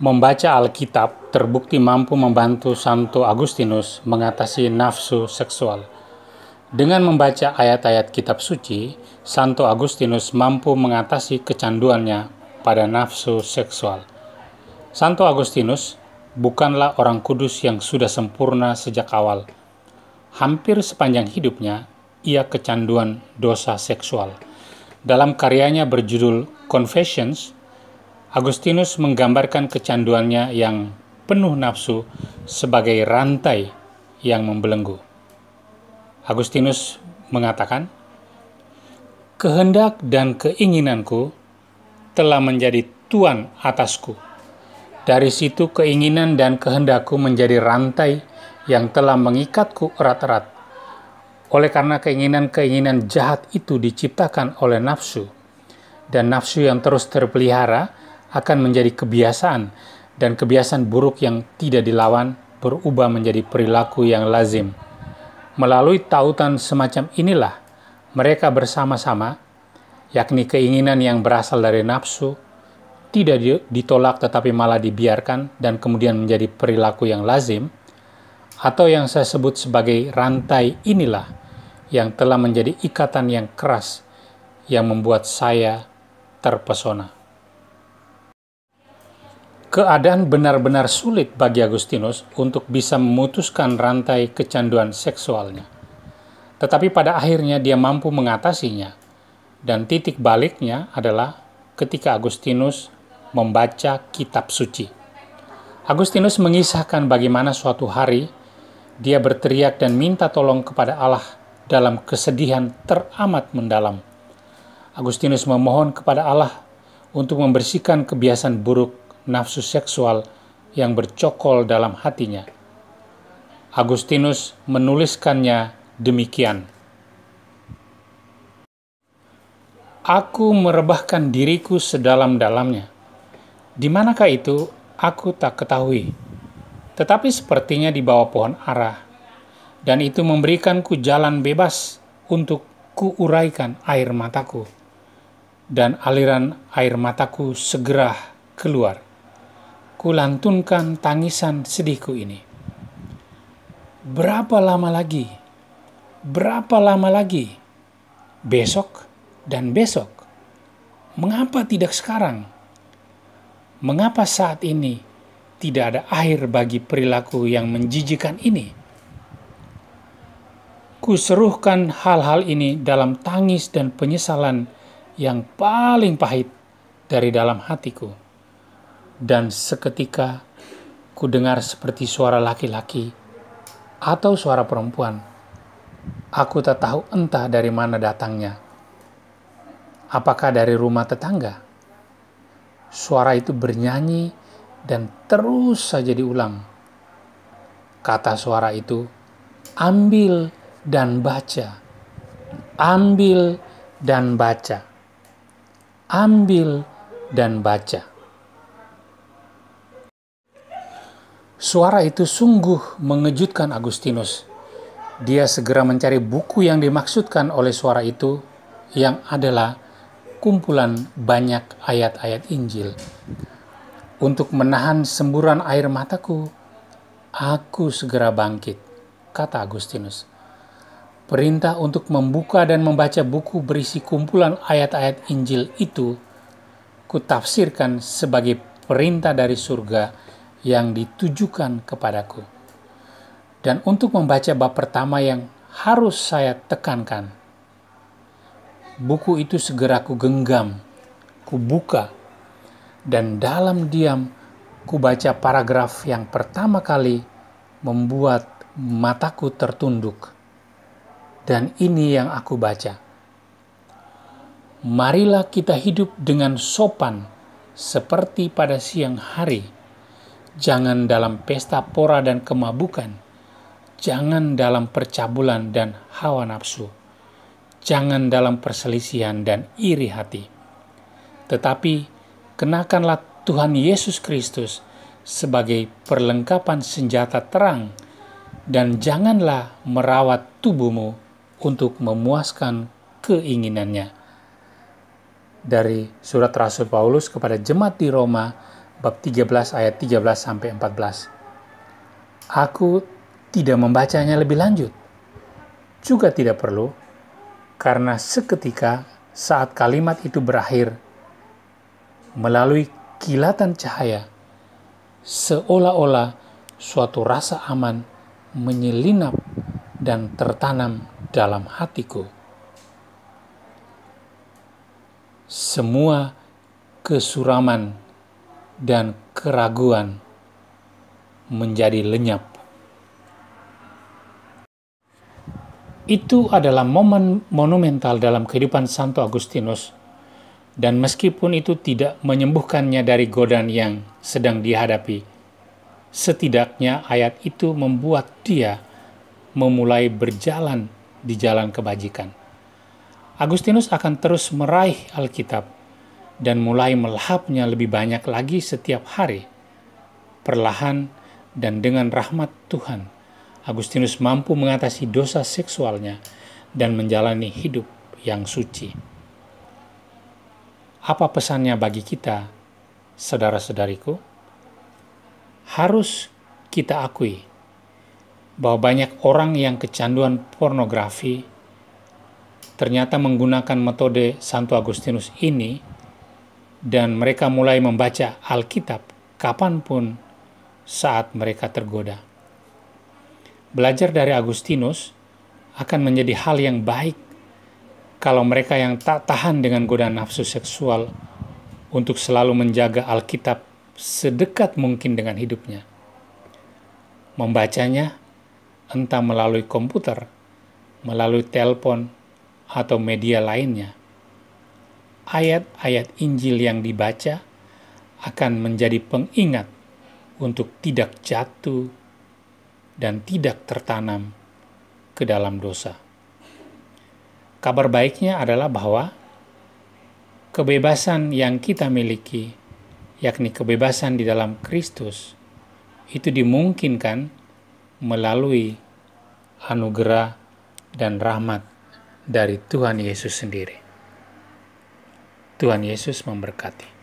Membaca Alkitab terbukti mampu membantu Santo Agustinus mengatasi nafsu seksual. Dengan membaca ayat-ayat kitab suci, Santo Agustinus mampu mengatasi kecanduannya pada nafsu seksual. Santo Agustinus bukanlah orang kudus yang sudah sempurna sejak awal. Hampir sepanjang hidupnya, ia kecanduan dosa seksual. Dalam karyanya berjudul Confessions, Agustinus menggambarkan kecanduannya yang penuh nafsu sebagai rantai yang membelenggu. Agustinus mengatakan, "Kehendak dan keinginanku telah menjadi tuan atasku. Dari situ keinginan dan kehendakku menjadi rantai yang telah mengikatku erat-erat. Oleh karena keinginan-keinginan jahat itu diciptakan oleh nafsu, dan nafsu yang terus terpelihara akan menjadi kebiasaan, dan kebiasaan buruk yang tidak dilawan berubah menjadi perilaku yang lazim. Melalui tautan semacam inilah mereka bersama-sama, yakni keinginan yang berasal dari nafsu, tidak ditolak tetapi malah dibiarkan dan kemudian menjadi perilaku yang lazim, atau yang saya sebut sebagai rantai inilah yang telah menjadi ikatan yang keras yang membuat saya terpesona." Keadaan benar-benar sulit bagi Agustinus untuk bisa memutuskan rantai kecanduan seksualnya. Tetapi pada akhirnya dia mampu mengatasinya, dan titik baliknya adalah ketika Agustinus membaca kitab suci. Agustinus mengisahkan bagaimana suatu hari dia berteriak dan minta tolong kepada Allah dalam kesedihan teramat mendalam. Agustinus memohon kepada Allah untuk membersihkan kebiasaan buruk nafsu seksual yang bercokol dalam hatinya. Agustinus menuliskannya demikian, "Aku merebahkan diriku sedalam-dalamnya. Di manakah itu aku tak ketahui, tetapi sepertinya di bawah pohon ara, dan itu memberikanku jalan bebas untuk kuuraikan air mataku, dan aliran air mataku segera keluar. Kulantunkan tangisan sedihku ini. Berapa lama lagi? Berapa lama lagi? Besok dan besok. Mengapa tidak sekarang? Mengapa saat ini tidak ada akhir bagi perilaku yang menjijikan ini? Kuseruhkan hal-hal ini dalam tangis dan penyesalan yang paling pahit dari dalam hatiku. Dan seketika ku dengar seperti suara laki-laki atau suara perempuan. Aku tak tahu entah dari mana datangnya. Apakah dari rumah tetangga? Suara itu bernyanyi dan terus saja diulang. Kata suara itu, 'Ambil dan baca. Ambil dan baca. Ambil dan baca.' Suara itu sungguh mengejutkan Agustinus. Dia segera mencari buku yang dimaksudkan oleh suara itu, yang adalah kumpulan banyak ayat-ayat Injil. Untuk menahan semburan air mataku, aku segera bangkit, kata Agustinus. Perintah untuk membuka dan membaca buku berisi kumpulan ayat-ayat Injil itu kutafsirkan sebagai perintah dari surga yang ditujukan kepadaku. Dan untuk membaca bab pertama yang harus saya tekankan, buku itu segera ku genggam, ku buka, dan dalam diam ku baca paragraf yang pertama kali membuat mataku tertunduk. Dan ini yang aku baca. Marilah kita hidup dengan sopan seperti pada siang hari. Jangan dalam pesta pora dan kemabukan. Jangan dalam percabulan dan hawa nafsu. Jangan dalam perselisihan dan iri hati. Tetapi kenakanlah Tuhan Yesus Kristus sebagai perlengkapan senjata terang, dan janganlah merawat tubuhmu untuk memuaskan keinginannya. Dari surat Rasul Paulus kepada jemaat di Roma, bab 13 ayat 13-14. Aku tidak membacanya lebih lanjut. Juga tidak perlu, karena seketika saat kalimat itu berakhir, melalui kilatan cahaya, seolah-olah suatu rasa aman menyelinap dan tertanam dalam hatiku. Semua kesuraman dan keraguan menjadi lenyap. Itu adalah momen monumental dalam kehidupan Santo Agustinus, dan meskipun itu tidak menyembuhkannya dari godaan yang sedang dihadapi, setidaknya ayat itu membuat dia memulai berjalan di jalan kebajikan. Agustinus akan terus meraih Alkitab dan mulai melahapnya lebih banyak lagi setiap hari. Perlahan dan dengan rahmat Tuhan, Agustinus mampu mengatasi dosa seksualnya dan menjalani hidup yang suci. Apa pesannya bagi kita, saudara-saudariku? Harus kita akui bahwa banyak orang yang kecanduan pornografi ternyata menggunakan metode Santo Agustinus ini, dan mereka mulai membaca Alkitab kapanpun saat mereka tergoda. Belajar dari Agustinus akan menjadi hal yang baik kalau mereka yang tak tahan dengan godaan nafsu seksual untuk selalu menjaga Alkitab sedekat mungkin dengan hidupnya. Membacanya entah melalui komputer, melalui telepon, atau media lainnya. Ayat-ayat Injil yang dibaca akan menjadi pengingat untuk tidak jatuh dan tidak tertanam ke dalam dosa. Kabar baiknya adalah bahwa kebebasan yang kita miliki, yakni kebebasan di dalam Kristus, itu dimungkinkan melalui anugerah dan rahmat dari Tuhan Yesus sendiri. Tuhan Yesus memberkati.